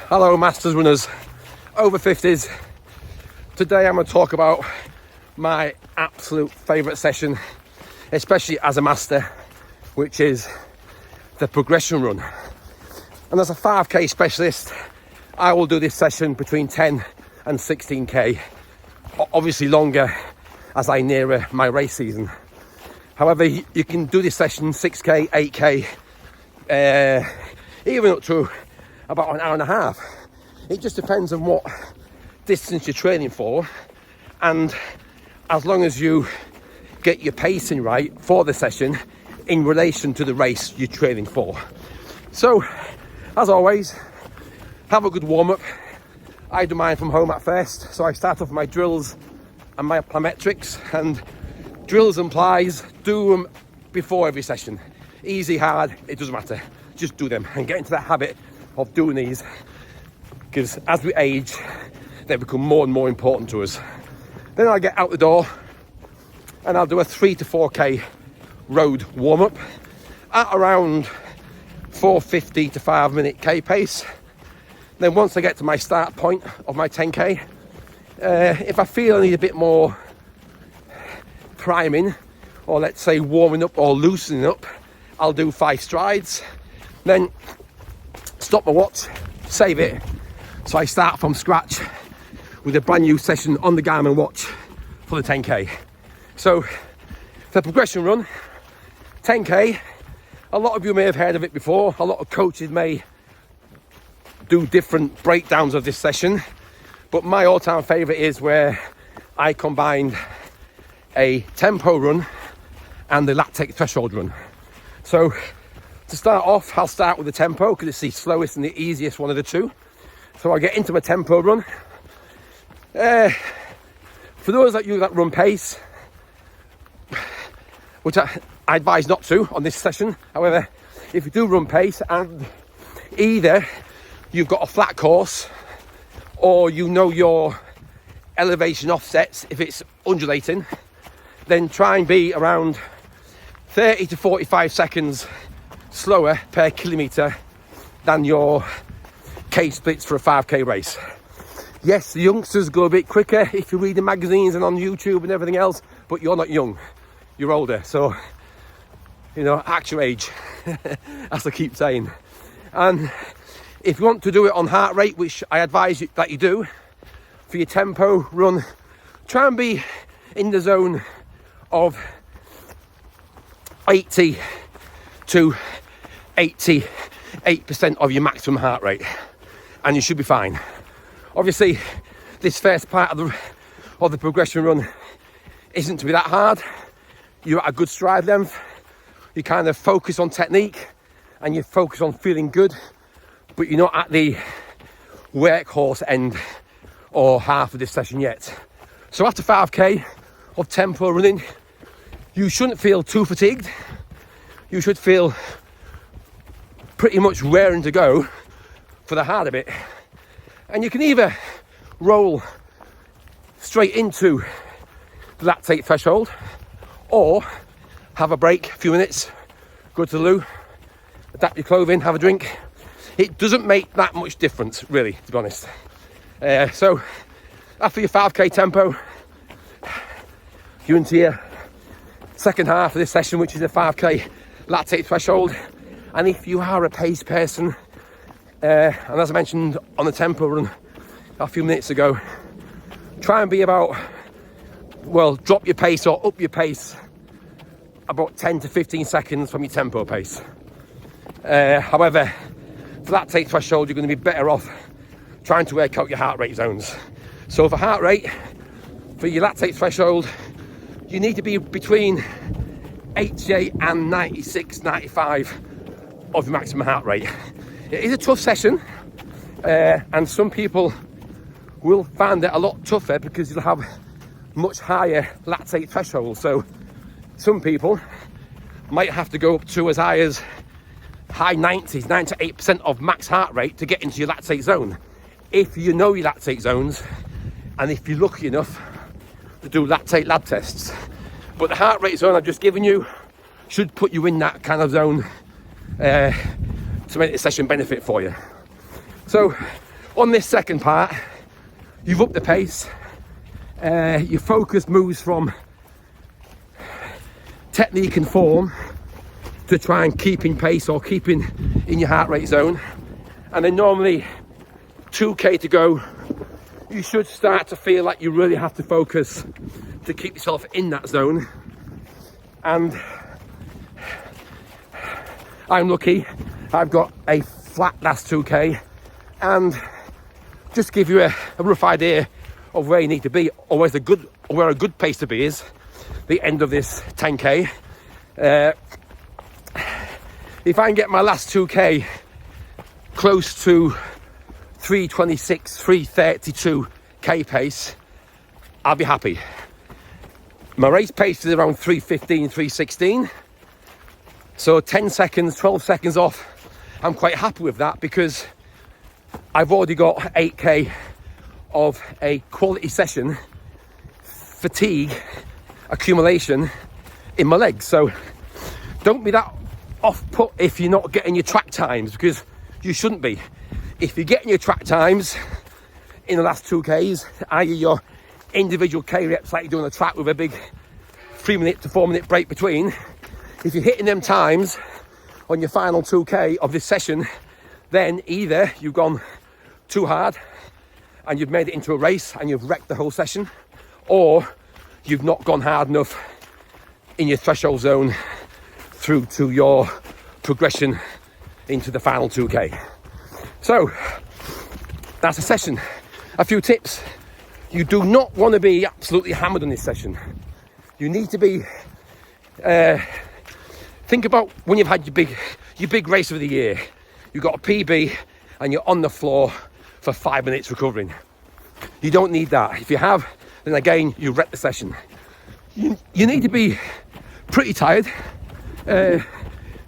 Hello masters runners, over 50s. Today I'm going to talk about my absolute favourite session, especially as a master, which is the progression run. And as a 5k specialist, I will do this session between 10 and 16k, obviously longer as I nearer my race season. However, you can do this session 6k, 8k, even up to about an hour and a half. It just depends on what distance you're training for, and as long as you get your pacing right for the session in relation to the race you're training for. So, as always, have a good warm-up. I do mine from home at first, so I start off my drills and my plyometrics, and drills and plies, do them before every session. Easy, hard, it doesn't matter. Just do them and get into that habit of doing these, because as we age, they become more and more important to us. Then I'll get out the door and I'll do a 3 to 4k road warm-up at around 4:50 to 5 minute k pace. Then once I get to my start point of my 10k, if I feel I need a bit more priming, or let's say warming up or loosening up, I'll do 5 strides, then stop my watch, save it, so I start from scratch with a brand new session on the Garmin watch for the 10k. So the progression run, 10k, a lot of you may have heard of it before. A lot of coaches may do different breakdowns of this session, but my all-time favourite is where I combined a tempo run and the lactate threshold run. So to start off, I'll start with the tempo because it's the slowest and the easiest one of the two. So I'll get into my tempo run. For those of you that run pace, which I advise not to on this session, however, if you do run pace and either you've got a flat course or you know your elevation offsets if it's undulating, then try and be around 30 to 45 seconds slower per kilometre than your K splits for a 5k race. Yes, the youngsters go a bit quicker if you read the magazines and on YouTube and everything else, but you're not young, you're older, so you know, act your age, as I keep saying. And if you want to do it on heart rate, which I advise you that you do, for your tempo run, try and be in the zone of 80 to 88% of your maximum heart rate, and you should be fine. Obviously, this first part of the progression run isn't to be that hard. You're at a good stride length, you kind of focus on technique and you focus on feeling good, but you're not at the workhorse end or half of this session yet. So after 5k of tempo running, you shouldn't feel too fatigued. You should feel pretty much raring to go for the harder bit. And you can either roll straight into the lactate threshold or have a break, a few minutes, go to the loo, adapt your clothing, have a drink. It doesn't make that much difference, really, to be honest. So after your 5k tempo, you're into your second half of this session, which is a 5k lactate threshold. And if you are a pace person, and as I mentioned on the tempo run a few minutes ago, try and be about, well, drop your pace or up your pace about 10 to 15 seconds from your tempo pace. However, for lactate threshold, you're going to be better off trying to work out your heart rate zones. So for heart rate, for your lactate threshold, you need to be between 88 and 96, 95 of your maximum heart rate. It is a tough session, and some people will find it a lot tougher because you'll have much higher lactate thresholds. So some people might have to go up to as high as high 90s, 98% of max heart rate to get into your lactate zone. If you know your lactate zones, and if you're lucky enough to do lactate lab tests. But the heart rate zone I've just given you should put you in that kind of zone to make the session benefit for you. So On this second part, you've upped the pace. Your focus moves from technique and form to try and keep in pace or keeping in your heart rate zone. And then normally 2k to go, you should start to feel like you really have to focus to keep yourself in that zone. And I'm lucky, I've got a flat last 2k, and just to give you a rough idea of where you need to be, or where a good pace to be is the end of this 10k. If I can get my last 2k close to 326, 332k pace, I'll be happy. My race pace is around 315, 316. So 10 seconds, 12 seconds off, I'm quite happy with that, because I've already got 8k of a quality session, fatigue, accumulation in my legs. So don't be that off put if you're not getting your track times, because you shouldn't be. If you're getting your track times in the last 2Ks, i.e. your individual K reps like you're doing a track with a big 3 minute to 4 minute break between, if you're hitting them times on your final 2K of this session, then either you've gone too hard and you've made it into a race and you've wrecked the whole session, or you've not gone hard enough in your threshold zone through to your progression into the final 2K. So that's a session. A few tips. You do not want to be absolutely hammered on this session. You need to be think about when you've had your big race of the year. You've got a PB and you're on the floor for 5 minutes recovering. You don't need that. If you have, then again, you wreck the session. You need to be pretty tired,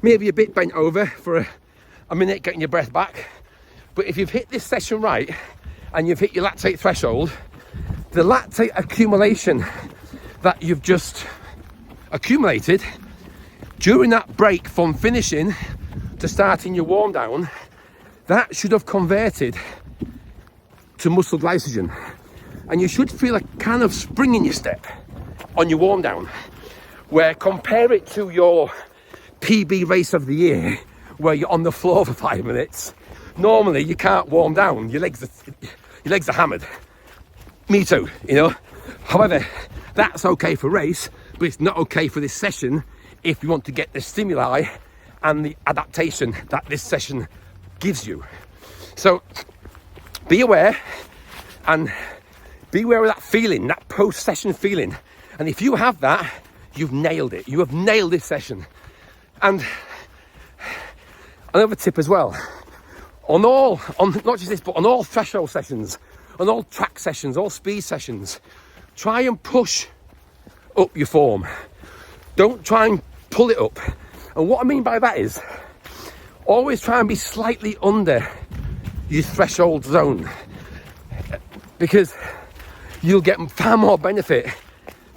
maybe a bit bent over for a minute, getting your breath back. But if you've hit this session right and you've hit your lactate threshold, the lactate accumulation that you've just accumulated during that break from finishing to starting your warm down, that should have converted to muscle glycogen, and you should feel a kind of spring in your step on your warm down. Where compare it to your PB race of the year, where you're on the floor for 5 minutes. Normally you can't warm down, your legs are hammered. Me too, you know. However, that's okay for race, but it's not okay for this session if you want to get the stimuli and the adaptation that this session gives you. So be aware, and be aware of that feeling, that post-session feeling. And if you have that, you've nailed it. You have nailed this session. And another tip as well, on not just this, but on all threshold sessions, on all track sessions, all speed sessions, try and push up your form. Don't try and pull it up. And what I mean by that is, always try and be slightly under your threshold zone, because you'll get far more benefit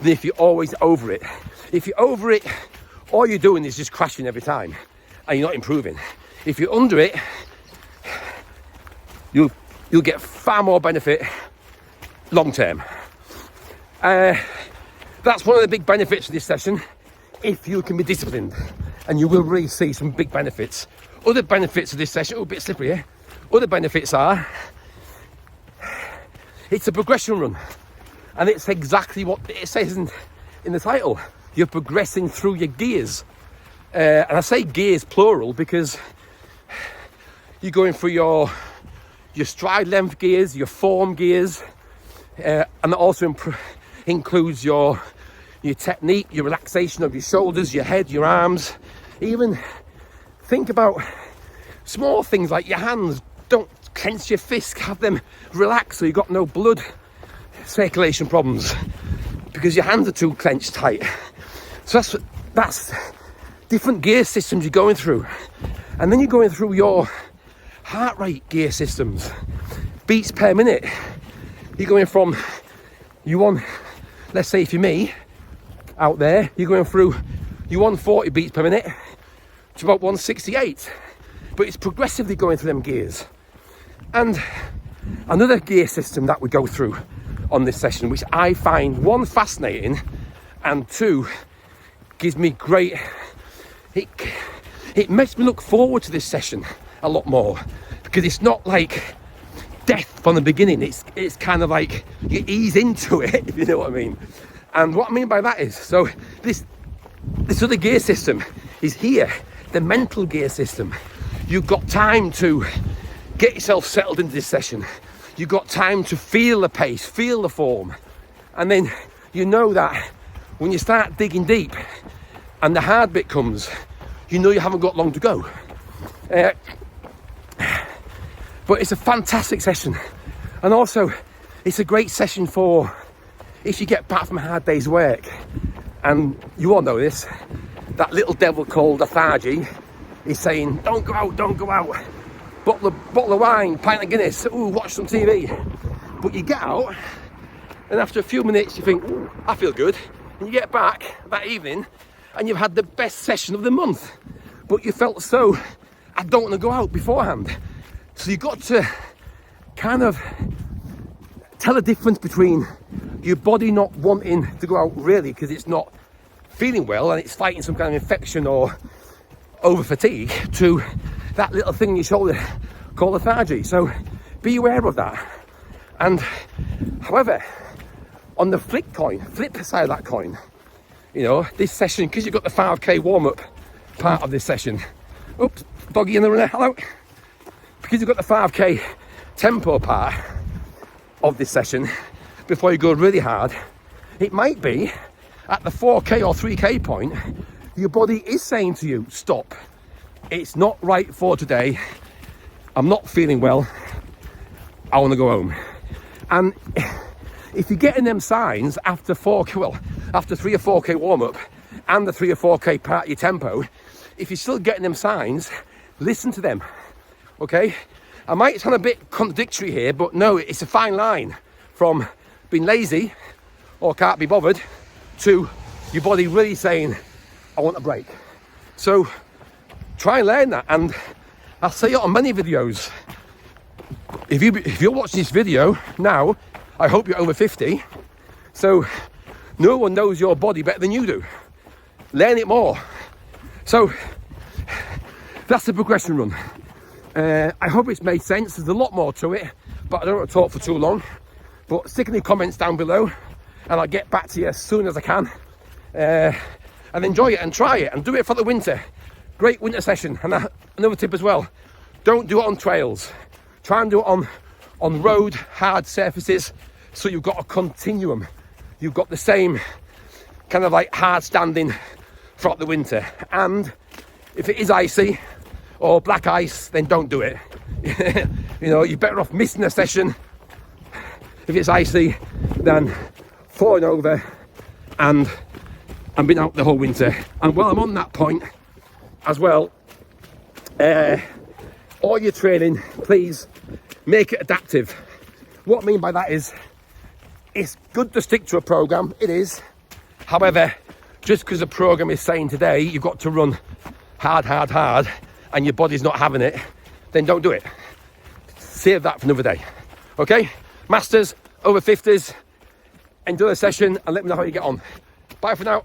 than if you're always over it. If you're over it, all you're doing is just crashing every time and you're not improving. If you're under it, you'll get far more benefit long term. That's one of the big benefits of this session, if you can be disciplined, and you will really see some big benefits. Other benefits of this session, a bit slippery here. Other benefits are, it's a progression run, and it's exactly what it says in the title. You're progressing through your gears, and I say gears plural because you're going through your stride length gears, your form gears, and that also includes your technique, your relaxation of your shoulders, your head, your arms. Even think about small things like your hands. Don't clench your fists, have them relaxed so you've got no blood circulation problems because your hands are too clenched tight. So that's different gear systems you're going through. And then you're going through your heart rate gear systems, beats per minute. You're going from, let's say if you're me out there, you're going through your 140 beats per minute to about 168, but it's progressively going through them gears. And Another gear system that we go through on this session, which I find, one, fascinating, and two, gives me great, it makes me look forward to this session a lot more, because it's not like death from the beginning. It's kind of like you ease into it, if you know what I mean. And what I mean by that is, so this other gear system is here, the mental gear system. You've got time to get yourself settled into this session. You've got time to feel the pace, feel the form. And then you know that when you start digging deep and the hard bit comes, you know you haven't got long to go. But it's a fantastic session. And also, it's a great session for if you get back from a hard day's work. And you all know this, that little devil called lethargy is saying, don't go out, bottle of wine, pint of Guinness, ooh, watch some TV. But you get out, and after a few minutes you think, ooh, I feel good. And you get back that evening, and you've had the best session of the month. But you felt so, I don't want to go out beforehand. So you've got to kind of tell the difference between your body not wanting to go out really because it's not feeling well and it's fighting some kind of infection or over fatigue, to that little thing in your shoulder called lethargy. So be aware of that. And however, on the flip side of that coin, you know, this session, because you've got the 5k warm-up part of this session. Oops, doggy in the runner, hello. Because you've got the 5k tempo part of this session before you go really hard, it might be at the 4k or 3k point, your body is saying to you, stop. It's not right for today. I'm not feeling well. I want to go home. And if you're getting them signs after 3 or 4k warm-up and the 3 or 4k part of your tempo, if you're still getting them signs, listen to them. Okay? I might sound a bit contradictory here, but no, it's a fine line from being lazy or can't be bothered to your body really saying, I want a break. So try and learn that. And I'll say it on many videos. If you're watching this video now, I hope you're over 50. So no one knows your body better than you do. Learn it more. So that's the progression run. I hope it's made sense. There's a lot more to it, but I don't want to talk for too long. But stick in the comments down below and I'll get back to you as soon as I can. And enjoy it and try it and do it for the winter. Great winter session. And another tip as well, don't do it on trails. Try and do it on road, hard surfaces, so you've got a continuum. You've got the same kind of like hard standing throughout the winter. And if it is icy or black ice, then don't do it. You know, you're better off missing a session if it's icy than falling over and being out the whole winter. And while I'm on that point as well, all your training, please make it adaptive. What I mean by that is, it's good to stick to a program, it is. However, just because the program is saying today you've got to run hard and your body's not having it, then don't do it. Save that for another day. Okay, masters, over 50s, enjoy the session and let me know how you get on. Bye for now.